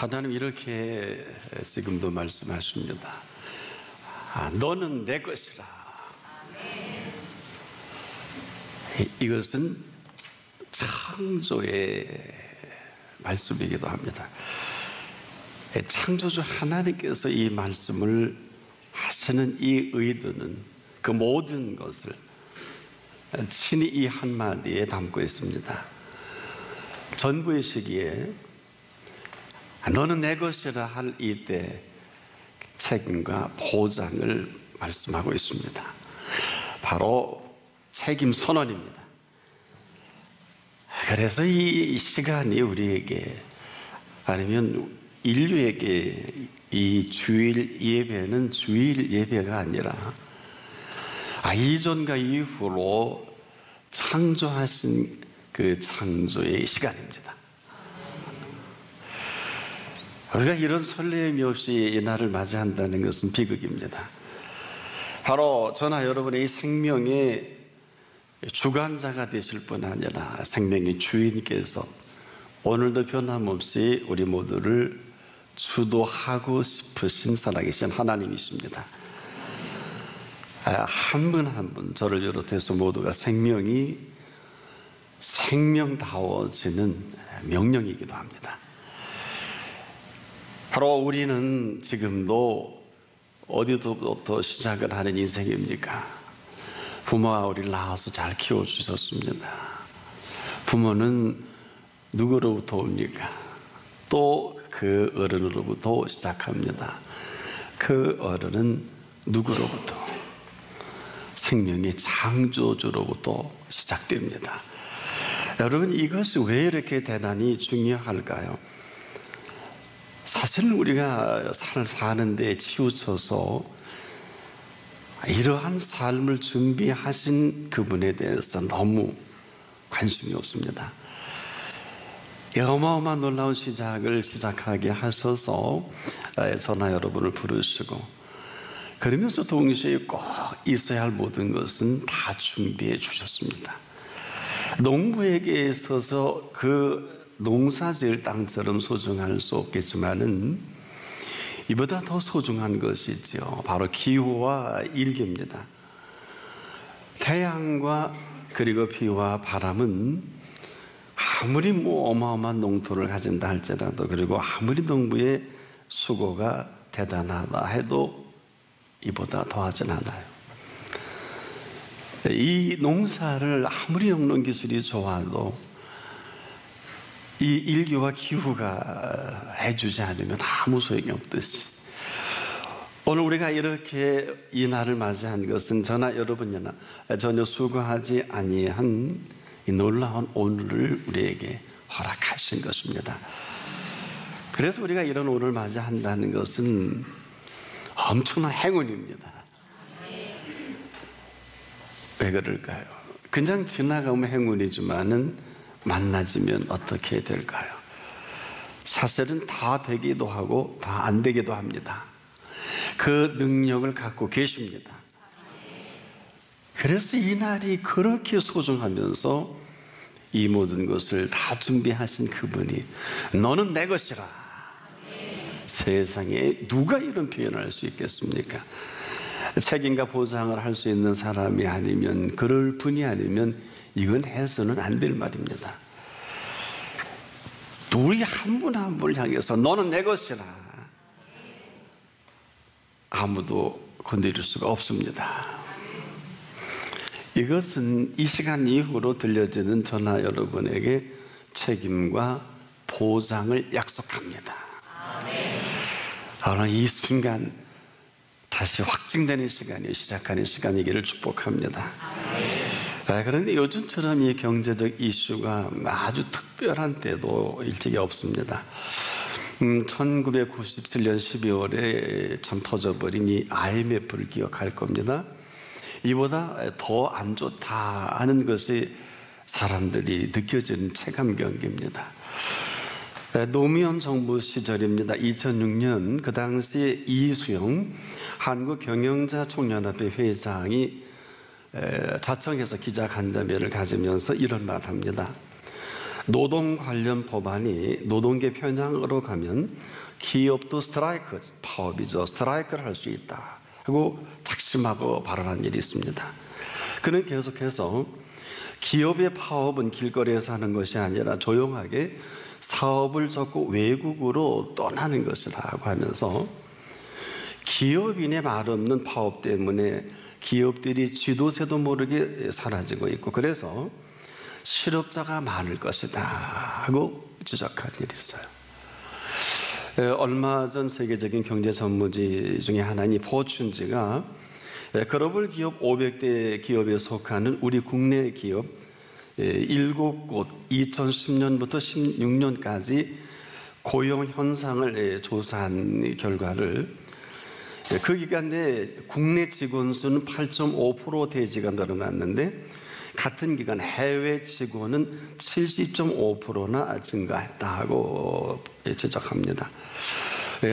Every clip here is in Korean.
하나님 이렇게 지금도 말씀하십니다. 너는 내 것이라. 이것은 창조의 말씀이기도 합니다. 창조주 하나님께서 이 말씀을 하시는 이 의도는 그 모든 것을 친히 이 한마디에 담고 있습니다. 전부의 시기에 너는 내 것이라 할 이때 책임과 보장을 말씀하고 있습니다. 바로 책임 선언입니다. 그래서 이 시간이 우리에게 아니면 인류에게 이 주일 예배는 주일 예배가 아니라 이전과 이후로 창조하신 그 창조의 시간입니다. 우리가 이런 설렘이 없이 이 날을 맞이한다는 것은 비극입니다. 바로 저나 여러분의 이 생명의 주관자가 되실 뿐 아니라 생명의 주인께서 오늘도 변함없이 우리 모두를 주도하고 싶으신 살아계신 하나님이십니다. 한 분 한 분 저를 비롯해서 모두가 생명이 생명다워지는 명령이기도 합니다. 바로 우리는 지금도 어디서부터 시작을 하는 인생입니까? 부모가 우리를 낳아서 잘 키워주셨습니다. 부모는 누구로부터 옵니까? 또 그 어른으로부터 시작합니다. 그 어른은 누구로부터? 생명의 창조주로부터 시작됩니다. 여러분, 이것이 왜 이렇게 대단히 중요할까요? 사실은 우리가 사는 데 치우쳐서 이러한 삶을 준비하신 그분에 대해서 너무 관심이 없습니다. 어마어마한 놀라운 시작을 시작하게 하셔서 저나 여러분을 부르시고 그러면서 동시에 꼭 있어야 할 모든 것은 다 준비해 주셨습니다. 농부에게 있어서 그 농사지을 땅처럼 소중할 수 없겠지만은 이보다 더 소중한 것이죠. 바로 기후와 일기입니다. 태양과 그리고 비와 바람은 아무리 어마어마한 농토를 가진다 할지라도 그리고 아무리 농부의 수고가 대단하다 해도 이보다 더하진 않아요. 이 농사를 아무리 엮는 기술이 좋아도 이 일기와 기후가 해주지 않으면 아무 소용이 없듯이 오늘 우리가 이렇게 이 날을 맞이한 것은 저나 여러분이나 전혀 수고하지 아니한 이 놀라운 오늘을 우리에게 허락하신 것입니다. 그래서 우리가 이런 오늘을 맞이한다는 것은 엄청난 행운입니다. 왜 그럴까요? 그냥 지나가면 행운이지만은 만나지면 어떻게 될까요? 사실은 다 되기도 하고 다 안 되기도 합니다. 그 능력을 갖고 계십니다. 그래서 이 날이 그렇게 소중하면서 이 모든 것을 다 준비하신 그분이 너는 내 것이라. 세상에 누가 이런 표현을 할 수 있겠습니까? 책임과 보장을 할 수 있는 사람이 아니면 그럴 분이 아니면 이건 해서는 안 될 말입니다. 우리 한 분 한 분을 향해서 너는 내 것이라 아무도 건드릴 수가 없습니다. 이것은 이 시간 이후로 들려지는 저나 여러분에게 책임과 보장을 약속합니다. 오늘 이 순간 다시 확증되는 시간이 시작하는 시간이기를 축복합니다. 그런데 요즘처럼 이 경제적 이슈가 아주 특별한 때도 일찍이 없습니다. 1997년 12월에 참 터져버린 이 IMF를 기억할 겁니다. 이보다 더 안 좋다 하는 것이 사람들이 느껴지는 체감 경기입니다. 노무현 정부 시절입니다. 2006년 그 당시 이수영 한국경영자총연합회 회장이 자청해서 기자간담회를 가지면서 이런 말을 합니다. 노동 관련 법안이 노동계 편향으로 가면 기업도 스트라이크, 파업이죠. 스트라이크를 할 수 있다 하고 작심하고 발언한 일이 있습니다. 그는 계속해서 기업의 파업은 길거리에서 하는 것이 아니라 조용하게 사업을 접고 외국으로 떠나는 것이라고 하면서 기업인의 말 없는 파업 때문에 기업들이 쥐도새도 모르게 사라지고 있고 그래서 실업자가 많을 것이다 하고 지적한 일이 있어요. 얼마 전 세계적인 경제 전문지 중에 하나인 포춘지가 글로벌 기업 500대 기업에 속하는 우리 국내 기업 7곳 2010년부터 16년까지 고용 현상을 조사한 결과를 그 기간 내 국내 직원 수는 8.5% 대지가 늘어났는데 같은 기간 해외 직원은 70.5%나 증가했다고 지적합니다.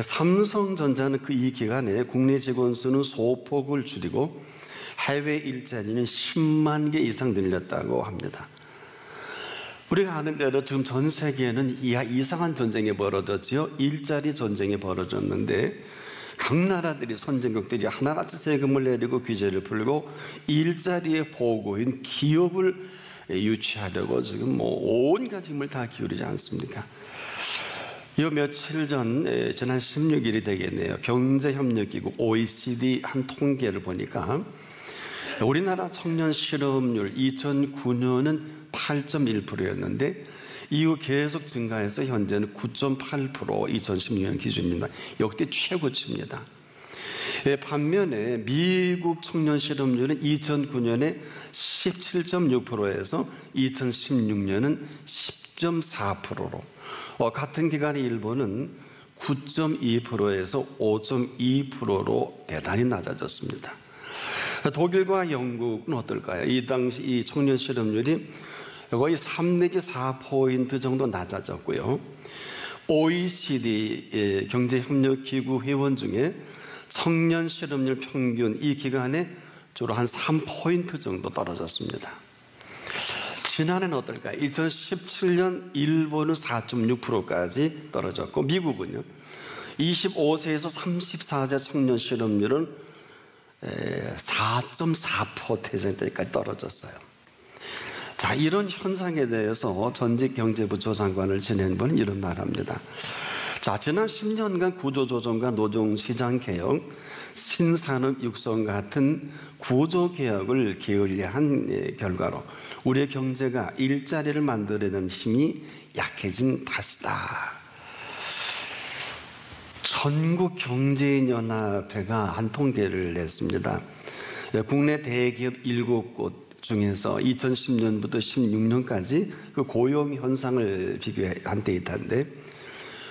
삼성전자는 이 기간에 국내 직원 수는 소폭을 줄이고 해외 일자리는 10만 개 이상 늘렸다고 합니다. 우리가 아는 대로 지금 전 세계에는 이상한 전쟁이 벌어졌지요. 일자리 전쟁이 벌어졌는데 각 나라들이 선진국들이 하나같이 세금을 내리고 규제를 풀고 일자리의 보고인 기업을 유치하려고 지금 온갖 힘을 다 기울이지 않습니까? 이 며칠 전 지난 16일이 되겠네요. 경제협력기구 OECD 한 통계를 보니까 우리나라 청년 실업률 2009년은 8.1%였는데 이후 계속 증가해서 현재는 9.8% 2016년 기준입니다. 역대 최고치입니다. 반면에 미국 청년 실업률은 2009년에 17.6%에서 2016년은 10.4%로 같은 기간에 일본은 9.2%에서 5.2%로 대단히 낮아졌습니다. 독일과 영국은 어떨까요? 이 당시 이 청년 실업률이 거의 3 내지 4포인트 정도 낮아졌고요. OECD 경제협력기구 회원 중에 청년 실업률 평균 이 기간에 주로 한 3포인트 정도 떨어졌습니다. 지난해는 어떨까요? 2017년 일본은 4.6%까지 떨어졌고 미국은요. 25세에서 34세 청년 실업률은 4.4%까지 떨어졌어요. 자, 이런 현상에 대해서 전직 경제부처 장관을 지낸 분은 이런 말합니다. 자, 지난 10년간 구조조정과 노동시장 개혁, 신산업 육성 같은 구조개혁을 게을리한 결과로 우리의 경제가 일자리를 만들어내는 힘이 약해진 탓이다. 전국경제인연합회가 한 통계를 냈습니다. 국내 대기업 7곳 중에서 2010년부터 16년까지 그 고용 현상을 비교한 데이터인데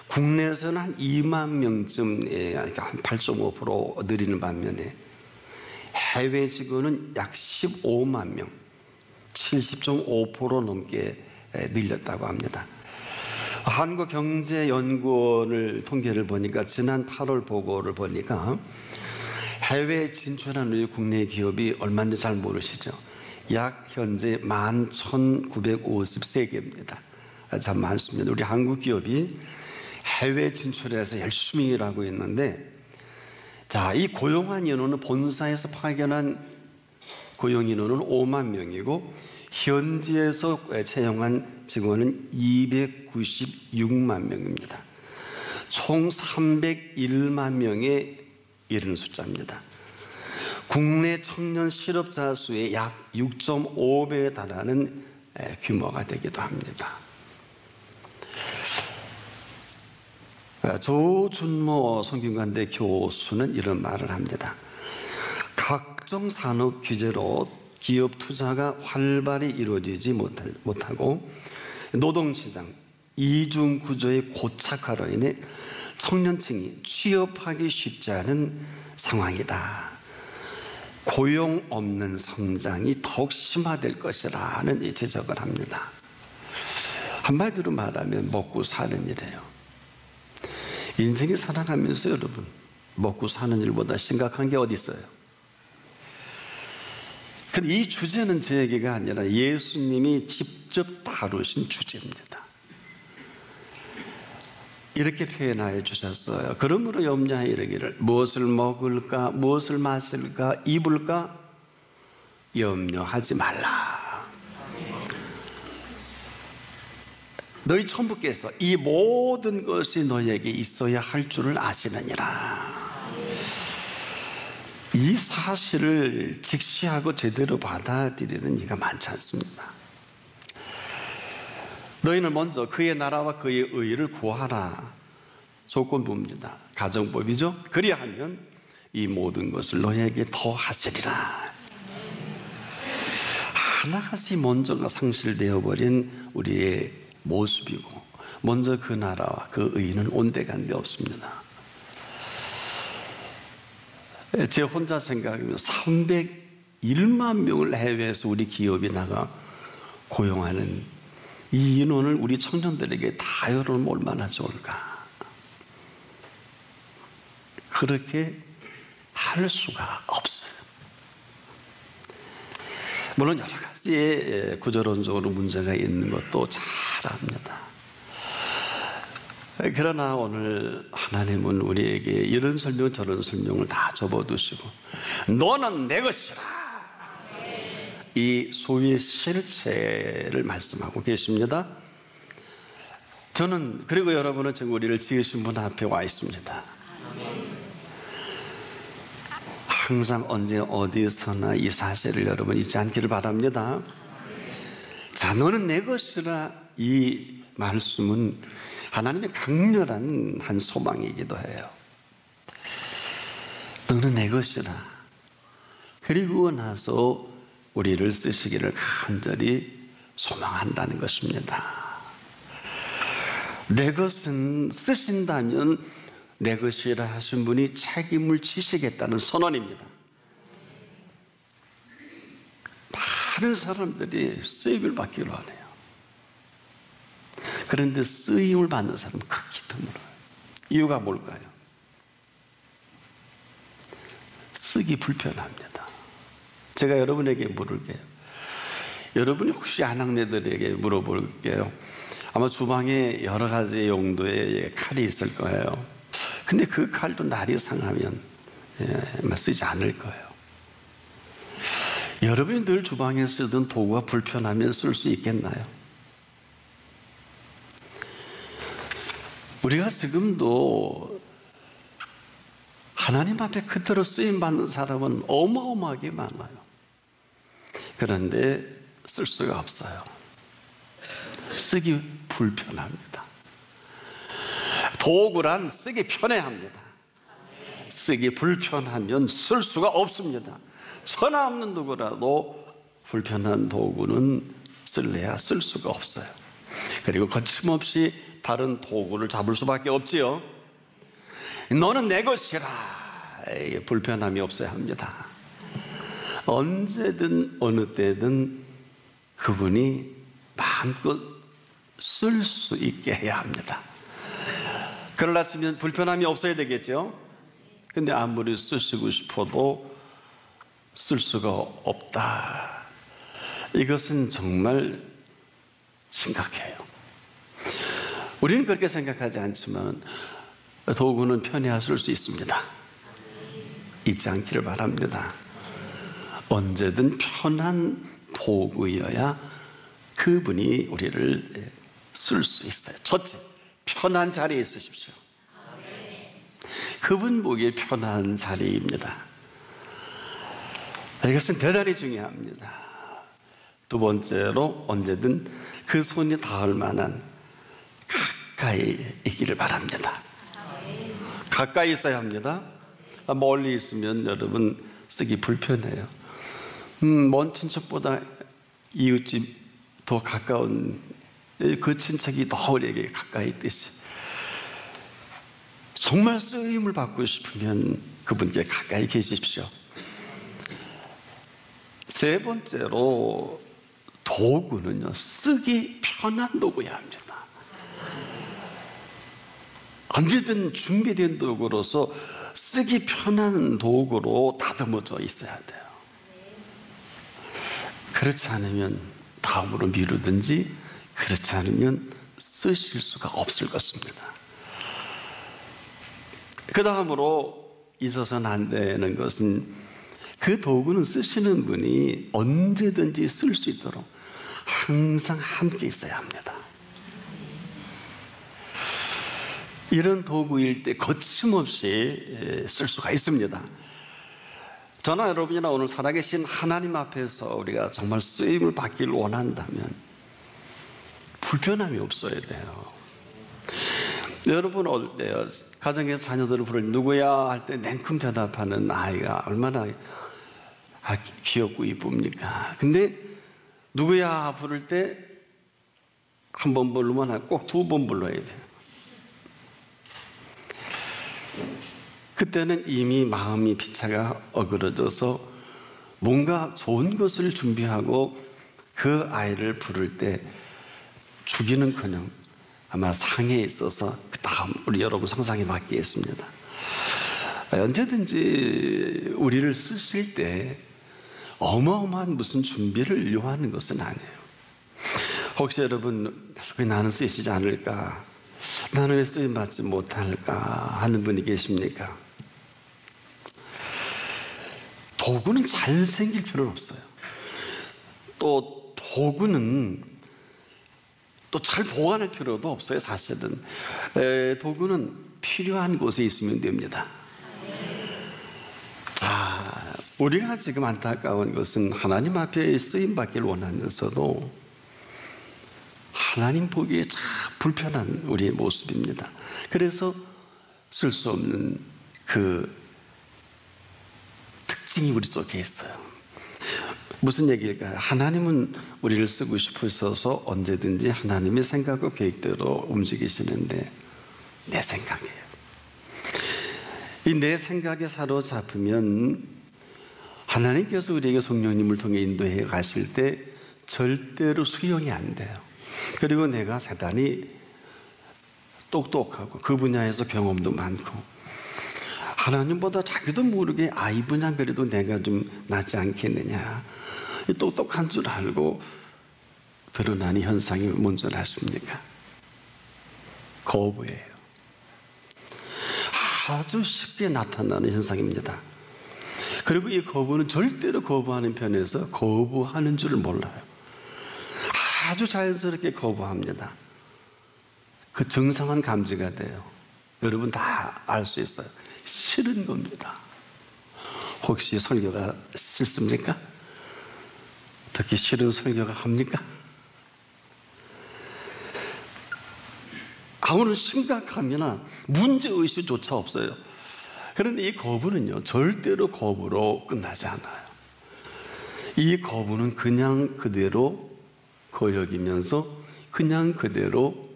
국내에서는 한 2만 명쯤 한 8.5% 늘리는 반면에 해외 직원은 약 15만 명 70.5% 넘게 늘렸다고 합니다. 한국경제연구원을 통계를 보니까 지난 8월 보고를 보니까 해외 진출한 우리 국내 기업이 얼마인지 잘 모르시죠? 약 현재 11,953개입니다. 참 많습니다. 우리 한국 기업이 해외 진출해서 열심히 일하고 있는데, 자, 이 고용한 인원은 본사에서 파견한 고용 인원은 5만 명이고 현지에서 채용한 직원은 296만 명입니다. 총 301만 명에 이르는 숫자입니다. 국내 청년 실업자 수의 약 6.5배에 달하는 규모가 되기도 합니다. 조준모 성균관대 교수는 이런 말을 합니다. 각종 산업 규제로 기업 투자가 활발히 이루어지지 못하고 노동시장 이중 구조의 고착화로 인해 청년층이 취업하기 쉽지 않은 상황이다. 고용 없는 성장이 더욱 심화될 것이라는 지적을 합니다. 한마디로 말하면 먹고 사는 일이에요. 인생이 살아가면서 여러분 먹고 사는 일보다 심각한 게 어디 있어요? 근데 이 주제는 제 얘기가 아니라 예수님이 직접 다루신 주제입니다. 이렇게 표현하여 주셨어요. 그러므로 염려하여 이르기를 무엇을 먹을까, 무엇을 마실까, 입을까 염려하지 말라. 너희 천부께서 이 모든 것이 너에게 있어야 할 줄을 아시느니라. 이 사실을 직시하고 제대로 받아들이는 이가 많지 않습니다. 너희는 먼저 그의 나라와 그의 의를 구하라. 조건부입니다. 가정법이죠. 그리하면 이 모든 것을 너희에게 더 하시리라. 하나같이 먼저가 상실되어 버린 우리의 모습이고, 먼저 그 나라와 그 의는 온데간데 없습니다. 제 혼자 생각하면 301만 명을 해외에서 우리 기업이 나가 고용하는 이 인원을 우리 청년들에게 다 열어놓으면 얼마나 좋을까. 그렇게 할 수가 없어요. 물론 여러 가지 구조론적으로 문제가 있는 것도 잘 압니다. 그러나 오늘 하나님은 우리에게 이런 설명 저런 설명을 다 접어두시고 너는 내 것이라, 이 소위의 실체를 말씀하고 계십니다. 저는, 그리고 여러분은 지금 우리를 지으신 분 앞에 와 있습니다. 항상 언제 어디서나 이 사실을 여러분 잊지 않기를 바랍니다. 자, 너는 내 것이라, 이 말씀은 하나님의 강렬한 한 소망이기도 해요. 너는 내 것이라. 그리고 나서 우리를 쓰시기를 간절히 소망한다는 것입니다. 내 것은 쓰신다면 내 것이라 하신 분이 책임을 지시겠다는 선언입니다. 많은 사람들이 쓰임을 받기로 하네요. 그런데 쓰임을 받는 사람은 극히 드물어요. 이유가 뭘까요? 쓰기 불편합니다. 제가 여러분에게 물을게요. 여러분이 혹시 아낙네들에게 물어볼게요. 아마 주방에 여러 가지 용도의 칼이 있을 거예요. 근데 그 칼도 날이 상하면 쓰지 않을 거예요. 여러분이 늘 주방에 쓰던 도구가 불편하면 쓸 수 있겠나요? 우리가 지금도 하나님 앞에 그토록 쓰임받는 사람은 어마어마하게 많아요. 그런데 쓸 수가 없어요. 쓰기 불편합니다. 도구란 쓰기 편해합니다. 쓰기 불편하면 쓸 수가 없습니다. 천하 없는 도구라도 불편한 도구는 쓸래야 쓸 수가 없어요. 그리고 거침없이 다른 도구를 잡을 수밖에 없지요. 너는 내 것이라. 불편함이 없어야 합니다. 언제든 어느 때든 그분이 마음껏 쓸 수 있게 해야 합니다. 그러려면 불편함이 없어야 되겠죠. 근데 아무리 쓰시고 싶어도 쓸 수가 없다. 이것은 정말 심각해요. 우리는 그렇게 생각하지 않지만 도구는 편해야 쓸 수 있습니다. 잊지 않기를 바랍니다. 언제든 편한 도구여야 그분이 우리를 쓸 수 있어요. 첫째, 편한 자리에 있으십시오. 그분 보기에 편한 자리입니다. 이것은 대단히 중요합니다. 두 번째로, 언제든 그 손이 닿을 만한 가까이 있기를 바랍니다. 가까이 있어야 합니다. 멀리 있으면 여러분 쓰기 불편해요. 먼 친척보다 이웃집 더 가까운 그 친척이 더 우리에게 가까이 있듯이, 정말 쓰임을 받고 싶으면 그분께 가까이 계십시오. 세 번째로, 도구는요, 쓰기 편한 도구여야 합니다. 언제든 준비된 도구로서 쓰기 편한 도구로 다듬어져 있어야 돼요. 그렇지 않으면 다음으로 미루든지, 그렇지 않으면 쓰실 수가 없을 것입니다. 그 다음으로 있어서는 안 되는 것은 그 도구는 쓰시는 분이 언제든지 쓸 수 있도록 항상 함께 있어야 합니다. 이런 도구일 때 거침없이 쓸 수가 있습니다. 저나 여러분이나 오늘 살아계신 하나님 앞에서 우리가 정말 쓰임을 받기를 원한다면 불편함이 없어야 돼요. 여러분 올 때요, 가정에서 자녀들을 부를 누구야 할 때 냉큼 대답하는 아이가 얼마나 귀엽고 이쁩니까? 근데 누구야 부를 때 한 번 부르면 아니고 꼭 두 번 불러야 돼요. 그때는 이미 마음이 피차가 어그러져서 뭔가 좋은 것을 준비하고 그 아이를 부를 때 죽이는커녕 아마 상에 있어서 그 다음 우리 여러분 상상에 맡기겠습니다. 언제든지 우리를 쓰실 때 어마어마한 무슨 준비를 요하는 것은 아니에요. 혹시 여러분 왜 나는 쓰이지 않을까? 나는 왜 쓰임받지 못할까? 하는 분이 계십니까? 도구는 잘 생길 필요는 없어요. 또 도구는 또 잘 보관할 필요도 없어요. 사실은 도구는 필요한 곳에 있으면 됩니다. 자, 우리가 지금 안타까운 것은 하나님 앞에 쓰임받기를 원하면서도 하나님 보기에 참 불편한 우리의 모습입니다. 그래서 쓸 수 없는 그 특징이 우리 속에 있어요. 무슨 얘기일까요? 하나님은 우리를 쓰고 싶으셔서 언제든지 하나님의 생각과 계획대로 움직이시는데 내 생각이에요. 이 내 생각에 사로잡히면 하나님께서 우리에게 성령님을 통해 인도해 가실 때 절대로 수용이 안 돼요. 그리고 내가 대단히 똑똑하고 그 분야에서 경험도 많고 하나님보다 자기도 모르게 이 분야 그래도 내가 좀 낫지 않겠느냐, 똑똑한 줄 알고 드러나는 현상이 뭔지 아십니까? 거부예요. 아주 쉽게 나타나는 현상입니다. 그리고 이 거부는 절대로 거부하는 편에서 거부하는 줄 몰라요. 아주 자연스럽게 거부합니다. 그 정상한 감지가 돼요. 여러분 다 알 수 있어요. 싫은 겁니다. 혹시 설교가 싫습니까? 듣기 싫은 설교가 합니까? 아무런 심각하면 문제의식조차 없어요. 그런데 이 거부는요, 절대로 거부로 끝나지 않아요. 이 거부는 그냥 그대로 거역이면서 그냥 그대로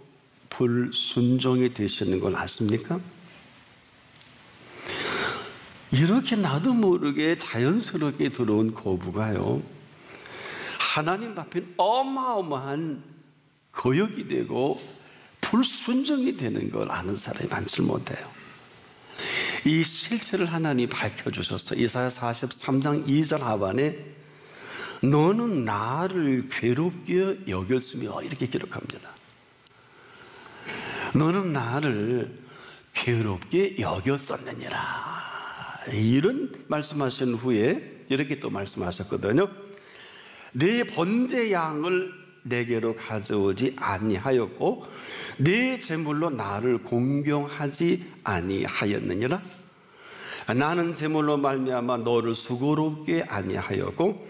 불순종이 되시는 걸 아십니까? 이렇게 나도 모르게 자연스럽게 들어온 거부가요, 하나님 앞에 어마어마한 거역이 되고 불순종이 되는 걸 아는 사람이 많지 못해요. 이 실체를 하나님이 밝혀주셨어요. 이사야 43장 2절 하반에 너는 나를 괴롭게 여겼으며 이렇게 기록합니다. 너는 나를 괴롭게 여겼었느니라. 이런 말씀하신 후에 이렇게 또 말씀하셨거든요. 내 번제 양을 내게로 가져오지 아니하였고 내 제물로 나를 공경하지 아니하였느니라. 나는 제물로 말미암아 너를 수고롭게 아니하였고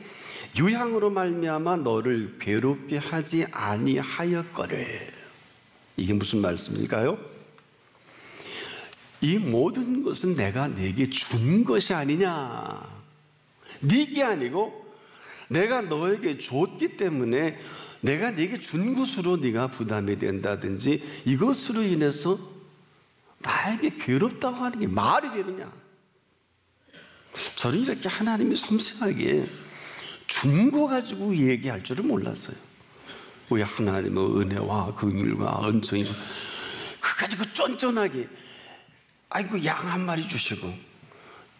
유향으로 말미암아 너를 괴롭게 하지 아니하였거늘. 이게 무슨 말씀일까요? 이 모든 것은 내가 네게 준 것이 아니냐, 네게 아니고 내가 너에게 줬기 때문에 내가 네게 준 것으로 네가 부담이 된다든지 이것으로 인해서 나에게 괴롭다고 하는 게 말이 되느냐. 저는 이렇게 하나님이 섬세하게 준 거 가지고 얘기할 줄을 몰랐어요. 우리 하나님의 은혜와 긍휼과 은총이 그 가지고 쫀쫀하게 아이고 양 한 마리 주시고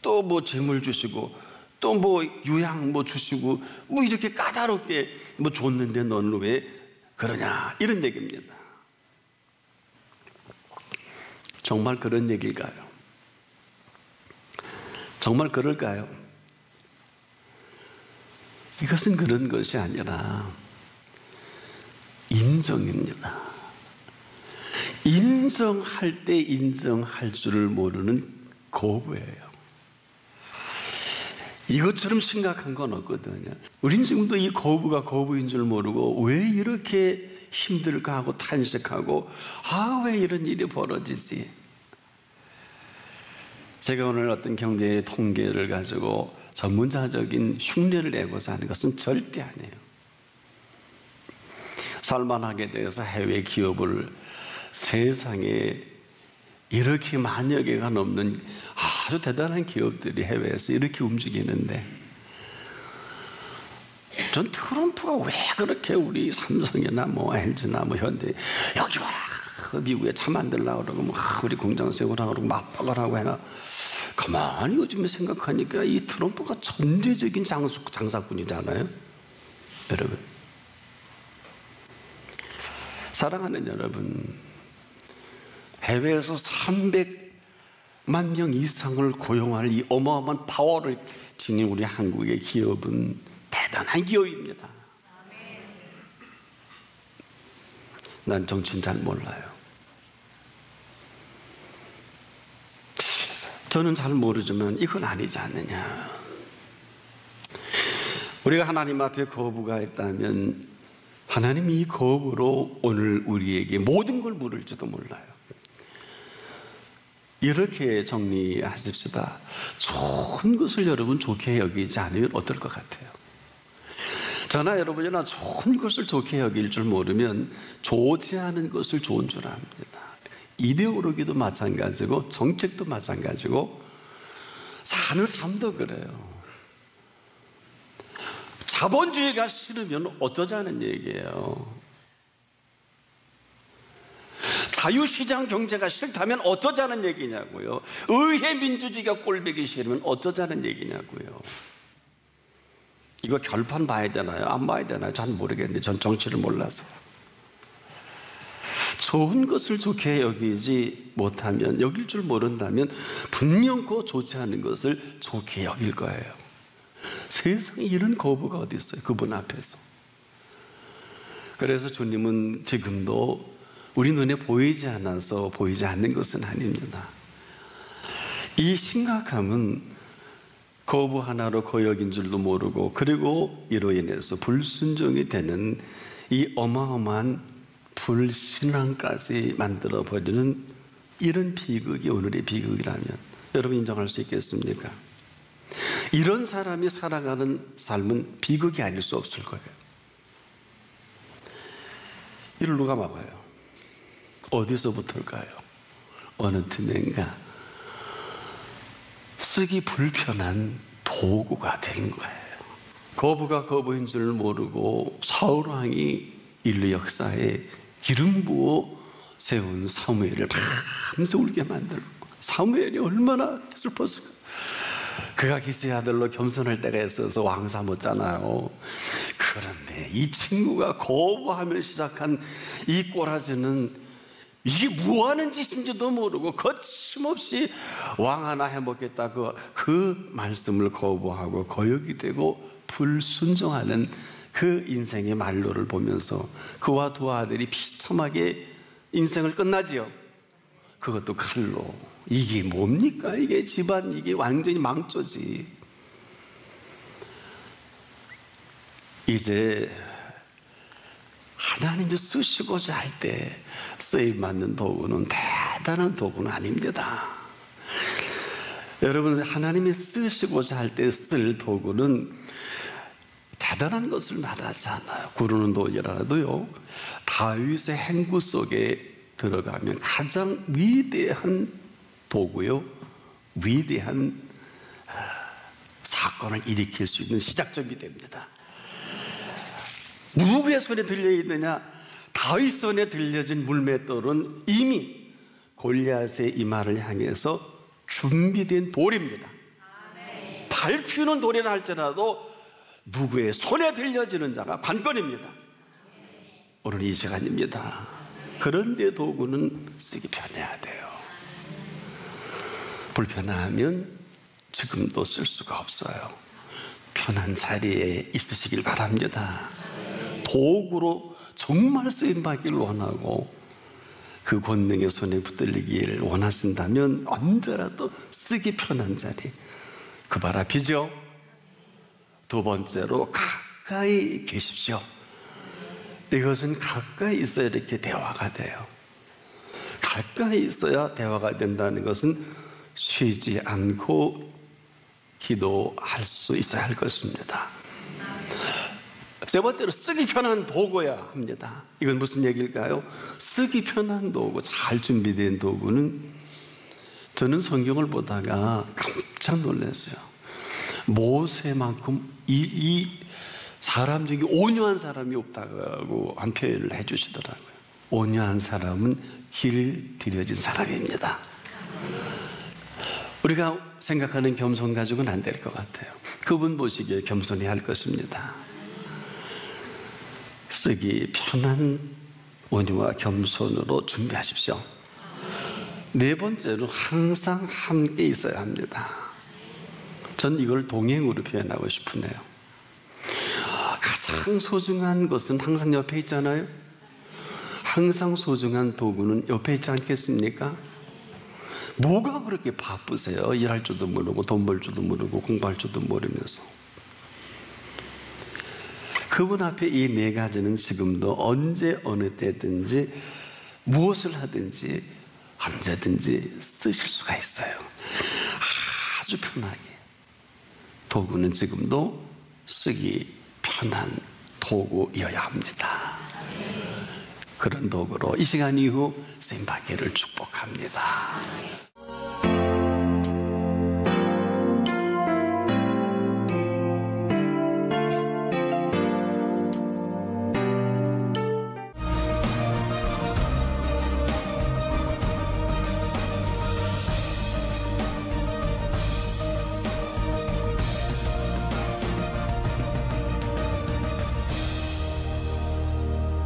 또 뭐 재물 주시고 또 뭐 유향 뭐 주시고 뭐 이렇게 까다롭게 뭐 줬는데 너는 왜 그러냐, 이런 얘기입니다. 정말 그런 얘기일까요? 정말 그럴까요? 이것은 그런 것이 아니라 인정입니다. 인정할 때 인정할 줄을 모르는 거부예요. 이것처럼 심각한 건 없거든요. 우린 지금도 이 거부가 거부인 줄 모르고 왜 이렇게 힘들까 하고 탄식하고 왜 이런 일이 벌어지지? 제가 오늘 어떤 경제의 통계를 가지고 전문자적인 흉내를 내고자 하는 것은 절대 아니에요. 살만하게 돼서 해외 기업을 세상에 이렇게 만여 개가 넘는 아주 대단한 기업들이 해외에서 이렇게 움직이는데, 전 트럼프가 왜 그렇게 우리 삼성이나 뭐 LG나 뭐 현대 여기 와 미국에 차 만들려고 그러고 뭐 우리 공장 세우라고 그러고 맞박으라고 해나. 가만히 요즘에 생각하니까 이 트럼프가 전제적인 장사꾼이잖아요, 여러분. 사랑하는 여러분, 해외에서 300만 명 이상을 고용할 이 어마어마한 파워를 지닌 우리 한국의 기업은 대단한 기업입니다. 난 정치는 잘 몰라요. 저는 잘 모르지만 이건 아니지 않느냐. 우리가 하나님 앞에 거부가 있다면 하나님이 이 거부로 오늘 우리에게 모든 걸 물을지도 몰라요. 이렇게 정리하십시다. 좋은 것을 여러분 좋게 여기지 않으면 어떨 것 같아요? 저나 여러분이나 좋은 것을 좋게 여길 줄 모르면 좋지 않은 것을 좋은 줄 압니다. 이데올로기도 마찬가지고 정책도 마찬가지고 사는 삶도 그래요. 자본주의가 싫으면 어쩌자는 얘기예요. 자유시장 경제가 싫다면 어쩌자는 얘기냐고요. 의회 민주주의가 꼴보기 싫으면 어쩌자는 얘기냐고요. 이거 결판 봐야 되나요? 안 봐야 되나요? 잘 모르겠는데 전 정치를 몰라서. 좋은 것을 좋게 여기지 못하면, 여길 줄 모른다면 분명 그 좋지 않은 것을 좋게 여길 거예요. 세상에 이런 거부가 어디 있어요, 그분 앞에서. 그래서 주님은 지금도 우리 눈에 보이지 않아서 보이지 않는 것은 아닙니다. 이 심각함은 거부 하나로 거역인 줄도 모르고, 그리고 이로 인해서 불순종이 되는 이 어마어마한 불신앙까지 만들어버리는 이런 비극이 오늘의 비극이라면 여러분 인정할 수 있겠습니까? 이런 사람이 살아가는 삶은 비극이 아닐 수 없을 거예요. 이를 누가 막아요? 어디서부터일까요? 어느 틈엔가 쓰기 불편한 도구가 된 거예요. 거부가 거부인 줄 모르고 사울왕이 인류 역사에 기름 부어 세운 사무엘을 밤새 울게 만들고, 사무엘이 얼마나 슬펐을까. 그가 기스의 아들로 겸손할 때가 있어서 왕 삼았잖아요. 그런데 이 친구가 거부하며 시작한 이 꼬라지는 이게 뭐하는 짓인지도 모르고 거침없이 왕 하나 해먹겠다 그 말씀을 거부하고 거역이 되고 불순종하는 그 인생의 말로를 보면서 그와 두 아들이 비참하게 인생을 끝나지요. 그것도 칼로. 이게 뭡니까? 이게 집안, 이게 완전히 망조지. 이제 하나님이 쓰시고자 할 때 쓰임받는 도구는 대단한 도구는 아닙니다. 여러분, 하나님이 쓰시고자 할 때 쓸 도구는 대단한 것을 말하지 않아요. 구르는 돌이라도요, 다윗의 행구 속에 들어가면 가장 위대한 도구요, 위대한 사건을 일으킬 수 있는 시작점이 됩니다. 누구의 손에 들려있느냐? 다윗 손에 들려진 물맷돌은 이미 골리앗의 이마를 향해서 준비된 돌입니다. 밟히는 돌이라 할지라도 누구의 손에 들려지는 자가 관건입니다. 오늘 이 시간입니다. 그런데 도구는 쓰기 편해야 돼요. 불편하면 지금도 쓸 수가 없어요. 편한 자리에 있으시길 바랍니다. 도구로 정말 쓰임받기를 원하고 그 권능의 손에 붙들리기를 원하신다면 언제라도 쓰기 편한 자리, 그 발 앞이죠. 두 번째로 가까이 계십시오. 이것은 가까이 있어야 이렇게 대화가 돼요. 가까이 있어야 대화가 된다는 것은 쉬지 않고 기도할 수 있어야 할 것입니다. 세 번째로 쓰기 편한 도구야 합니다. 이건 무슨 얘기일까요? 쓰기 편한 도구, 잘 준비된 도구는, 저는 성경을 보다가 깜짝 놀랐어요. 모세만큼 이 사람 중에 온유한 사람이 없다고 한 표현을 해주시더라고요. 온유한 사람은 길 들여진 사람입니다. 우리가 생각하는 겸손 가지고는 안 될 것 같아요. 그분 보시기에 겸손해야 할 것입니다. 쓰기 편한 온유와 겸손으로 준비하십시오. 네 번째로 항상 함께 있어야 합니다. 전 이걸 동행으로 표현하고 싶으네요. 가장 소중한 것은 항상 옆에 있잖아요. 항상 소중한 도구는 옆에 있지 않겠습니까? 뭐가 그렇게 바쁘세요? 일할 줄도 모르고 돈 벌 줄도 모르고 공부할 줄도 모르면서. 그분 앞에 이 네 가지는 지금도 언제 어느 때든지 무엇을 하든지 언제든지 쓰실 수가 있어요. 아주 편하게. 도구는 지금도 쓰기 편한 도구여야 합니다. 그런 도구로 이 시간 이후 쓰임받기를 축복합니다.